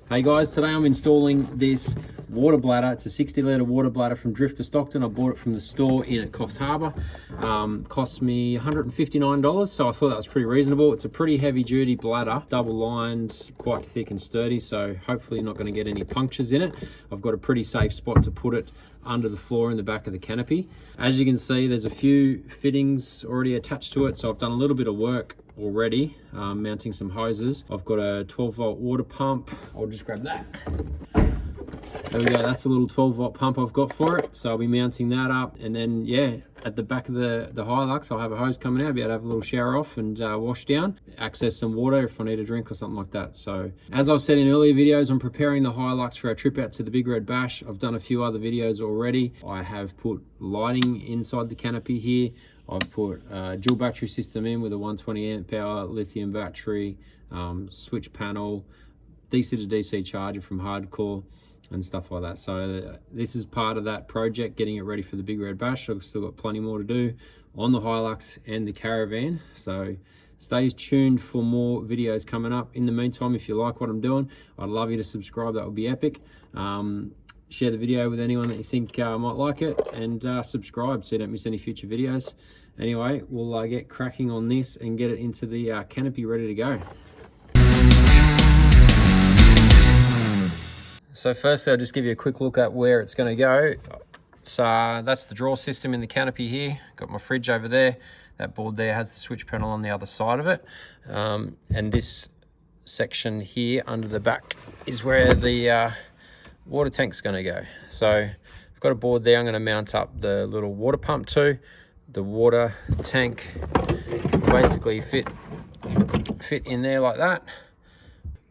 Hey guys, today I'm installing this water bladder. It's a 60 litre water bladder from Drifta Stockton. I bought it from the store in at Coffs Harbour. Cost me $159, so I thought that was pretty reasonable. It's a pretty heavy duty bladder, double lined, quite thick and sturdy, so hopefully you're not going to get any punctures in it. I've got a pretty safe spot to put it under the floor in the back of the canopy. As you can see, there's a few fittings already attached to it, so I've done a little bit of work already, mounting some hoses. I've got a 12 volt water pump. I'll just grab that. There we go, that's a little 12 volt pump I've got for it. So I'll be mounting that up, and then yeah, at the back of the Hilux, I'll have a hose coming out, be able to have a little shower off and wash down, access some water if I need a drink or something like that. So as I've said in earlier videos, I'm preparing the Hilux for our trip out to the Big Red Bash. I've done a few other videos already. I have put lighting inside the canopy here. I've put a dual battery system in with a 120 amp hour lithium battery, switch panel, DC to DC charger from Hardcore and stuff like that. So this is part of that project, getting it ready for the Big Red Bash. I've still got plenty more to do on the Hilux and the caravan. So stay tuned for more videos coming up. In the meantime, if you like what I'm doing, I'd love you to subscribe. That would be epic. Share the video with anyone that you think might like it, and subscribe so you don't miss any future videos. Anyway, we'll get cracking on this and get it into the canopy ready to go. So firstly, I'll just give you a quick look at where it's going to go. It's, that's the draw system in the canopy here. Got my fridge over there. That board there has the switch panel on the other side of it. And this section here under the back is where the water tank's going to go. So I've got a board there I'm going to mount up the little water pump to. The water tank will basically fit in there like that.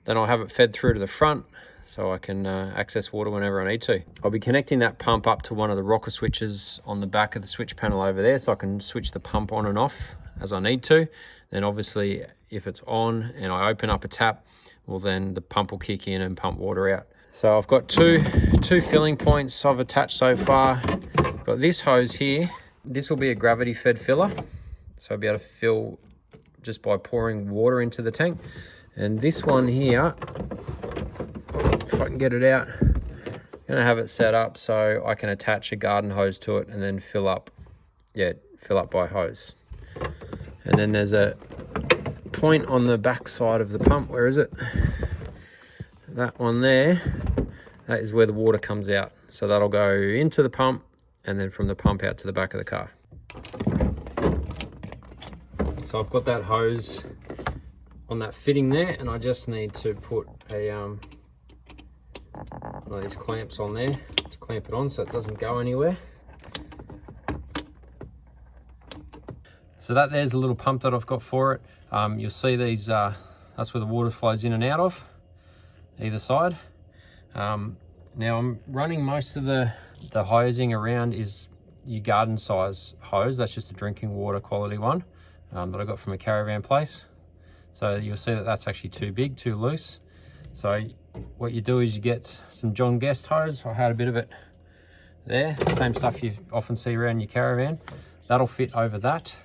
Then I'll have it fed through to the front so I can access water whenever I need to. I'll be connecting that pump up to one of the rocker switches on the back of the switch panel over there, so I can switch the pump on and off as I need to. Then obviously if it's on and I open up a tap, well then the pump will kick in and pump water out. So I've got two filling points I've attached so far. Got this hose here. This will be a gravity fed filler, so I'll be able to fill just by pouring water into the tank. And this one here, if I can get it out, I'm gonna have it set up so I can attach a garden hose to it and then fill up by hose. And then there's a point on the back side of the pump. Where is it? That one there, that is where the water comes out. So that'll go into the pump and then from the pump out to the back of the car. So I've got that hose on that fitting there, and I just need to put a one of these clamps on there to clamp it on so it doesn't go anywhere. So there's a little pump that I've got for it. You'll see these, that's where the water flows in and out of, either side. Now I'm running most of the hosing around is your garden size hose. That's just a drinking water quality one that I got from a caravan place. So you'll see that that's actually too big, too loose. So what you do is you get some John Guest hose. I had a bit of it there. Same stuff you often see around your caravan. That'll fit over that.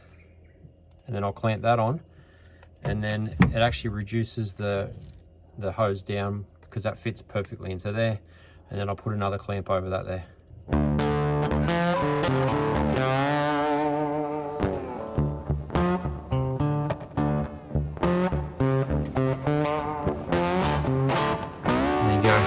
And then I'll clamp that on. And then it actually reduces the hose down because that fits perfectly into there. And then I'll put another clamp over that there. There you go.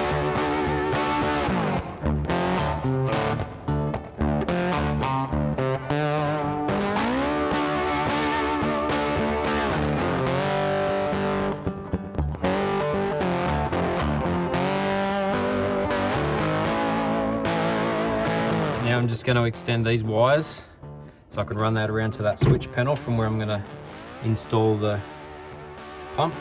Now I'm just going to extend these wires so I can run that around to that switch panel from where I'm going to install the pump.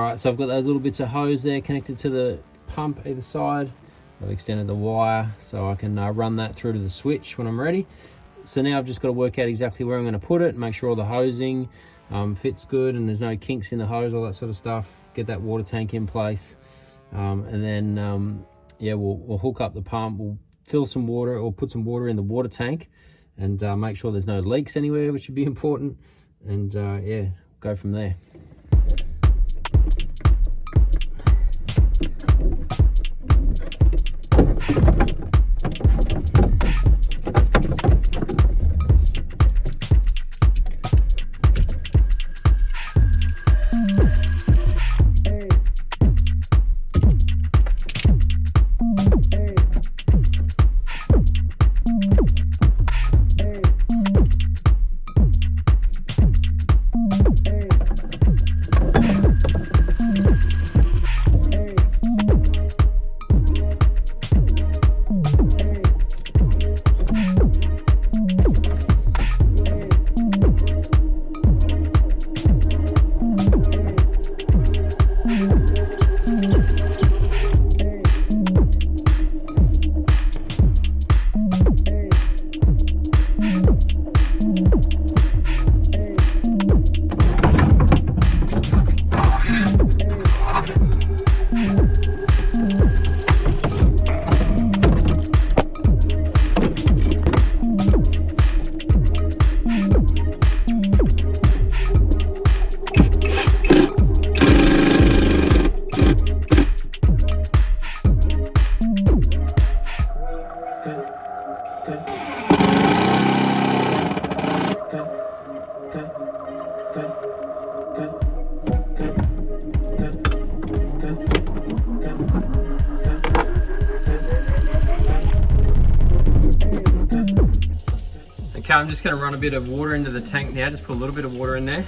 All right, so I've got those little bits of hose there connected to the pump either side. I've extended the wire so I can run that through to the switch when I'm ready. So now I've just got to work out exactly where I'm going to put it, make sure all the hosing fits good and there's no kinks in the hose, all that sort of stuff. Get that water tank in place, and then yeah, we'll hook up the pump. We'll fill some water or put some water in the water tank, and make sure there's no leaks anywhere, which would be important. And yeah, go from there. Okay, I'm just going to run a bit of water into the tank now, just put a little bit of water in there.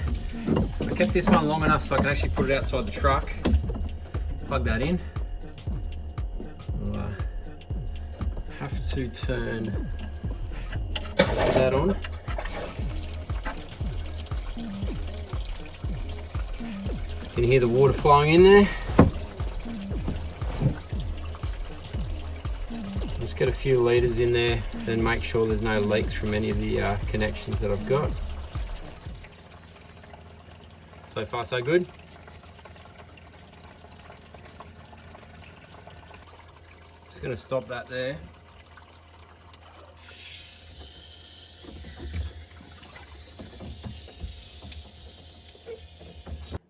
I kept this one long enough so I could actually put it outside the truck. Plug that in. We'll have to turn that on. Can you hear the water flowing in there? Just get a few litres in there, then make sure there's no leaks from any of the connections that I've got. So far so good. Just going to stop that there.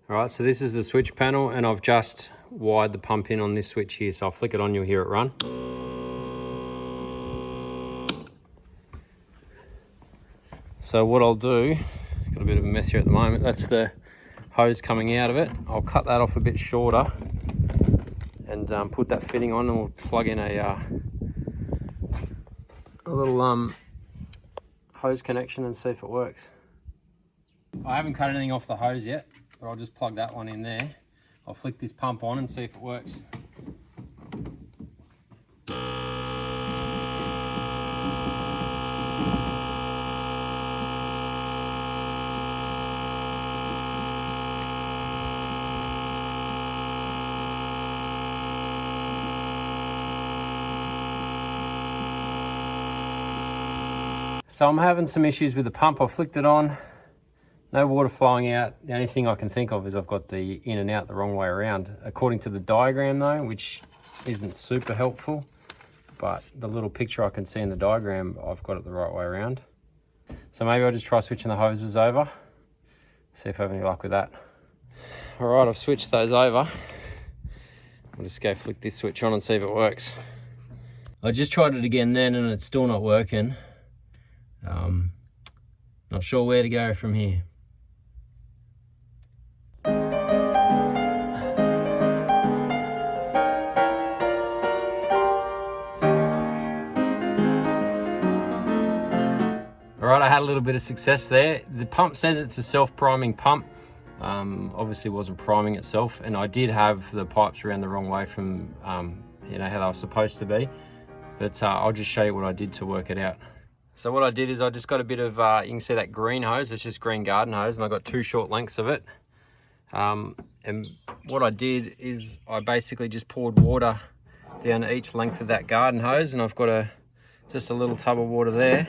Alright, so this is the switch panel and I've just wired the pump in on this switch here, so I'll flick it on, you'll hear it run. So what I'll do, got a bit of a mess here at the moment, that's the hose coming out of it. I'll cut that off a bit shorter and put that fitting on, and we'll plug in a little hose connection and see if it works. I haven't cut anything off the hose yet, but I'll just plug that one in there. I'll flick this pump on and see if it works. So I'm having some issues with the pump. I flicked it on, no water flowing out. The only thing I can think of is I've got the in and out the wrong way around. According to the diagram though, which isn't super helpful, but the little picture I can see in the diagram, I've got it the right way around. So maybe I'll just try switching the hoses over, see if I have any luck with that. All right, I've switched those over. I'll just go flick this switch on and see if it works. I just tried it again then and it's still not working. Not sure where to go from here. Alright, I had a little bit of success there. The pump says it's a self-priming pump. Obviously wasn't priming itself, and I did have the pipes around the wrong way from you know, how they were supposed to be. But I'll just show you what I did to work it out. So what I did is I just got a bit of, you can see that green hose, it's just green garden hose, and I got two short lengths of it. And And what I did is I basically just poured water down each length of that garden hose, and I've got just a little tub of water there,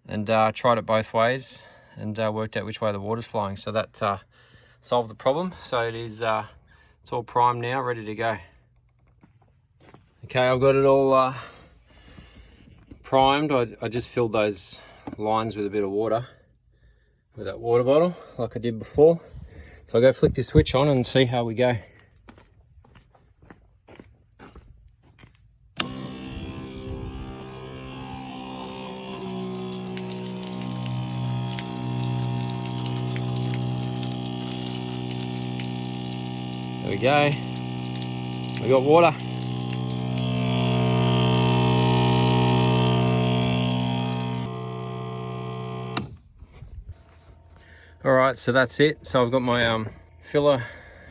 and tried it both ways and worked out which way the water's flowing. So that solved the problem. So it's all primed now, ready to go. Okay, I've got it all primed. I just filled those lines with a bit of water with that water bottle like I did before. So I'll go flick this switch on and see how we go. There we go. We got water. All right, so that's it. So I've got my filler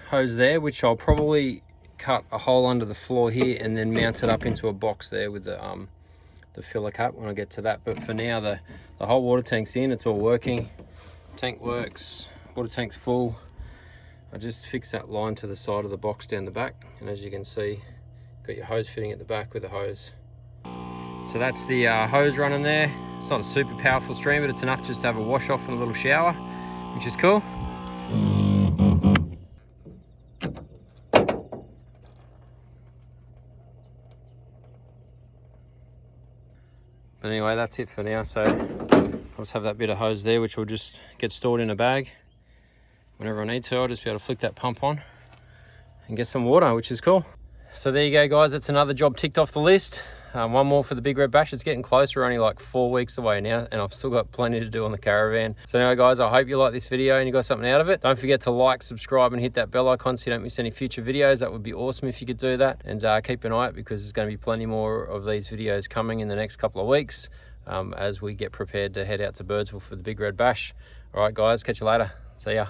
hose there, which I'll probably cut a hole under the floor here and then mount it up into a box there with the filler cap when I get to that. But for now, the whole water tank's in, it's all working. Tank works, water tank's full. I just fixed that line to the side of the box down the back, and as you can see, got your hose fitting at the back with the hose. So that's the hose running there. It's not a super powerful stream, but it's enough just to have a wash off and a little shower, which is cool. But anyway, that's it for now. So I'll just have that bit of hose there, which will just get stored in a bag. Whenever I need to, I'll just be able to flick that pump on and get some water, which is cool. So there you go, guys. It's another job ticked off the list. One more for the Big Red Bash. It's getting closer, only like 4 weeks away now, and I've still got plenty to do on the caravan. So anyway, guys, I hope you like this video and you got something out of it. Don't forget to like, subscribe, and hit that bell icon so you don't miss any future videos. That would be awesome if you could do that. And keep an eye out, because there's going to be plenty more of these videos coming in the next couple of weeks as we get prepared to head out to Birdsville for the Big Red Bash. All right, guys, catch you later. See ya.